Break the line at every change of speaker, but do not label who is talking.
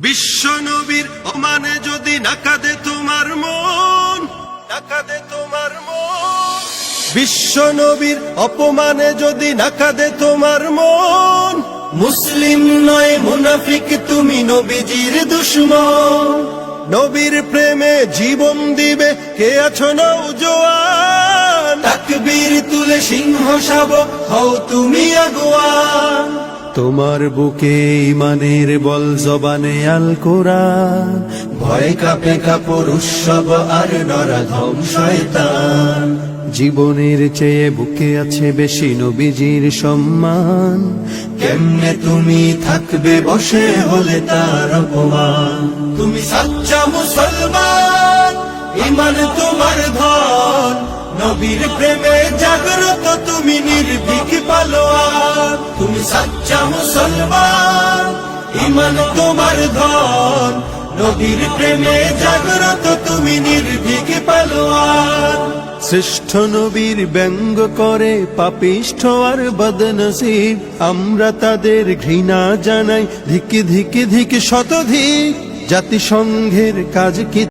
বিশ্ব নবীর অমানে যদি না কাঁদে তোমার মন, না কাঁদে তোমার মন। বিশ্ব নবীর অপমানে যদি না কাঁদে তোমার মন, মুসলিম নয় মুনাফিক তুমি, নবীজির দুশমন। নবীর প্রেমে জীবন দিবে কে আছো নওজোয়ান, তাকবীর তুলে সিংহ শাবক হও তুমি আগুয়ান। তোমার বুকে ইমানের বল, জবানে আল কোরআন, ভয় কাঁপে কাপড় উৎসব আর নরাধম শয়তান। জীবনের চেয়ে বুকে আছে বেশি নবীজির সম্মান, কেমনে তুমি থাকবে বসে হলে তার অপমান। তুমি সাচ্চা মুসলমান, ইমান তোমার ধন, নবীর প্রেমে জাগ্রত তুমি নির্ভীক পালোয়ান। তুমি সাচ্চা মুসলমান, ইমান তোমার ধন, নবীর প্রেমে জাগ্রত তুমি নির্ভীক পালোয়ান। শ্রেষ্ঠ নবীর ব্যঙ্গ করে পাপিষ্ঠ আর বদনসিব, আমরা তাদের ঘৃণা জানাই ধিক ধিক ধিক শতধিক। জাতিসংঘের কাজ কি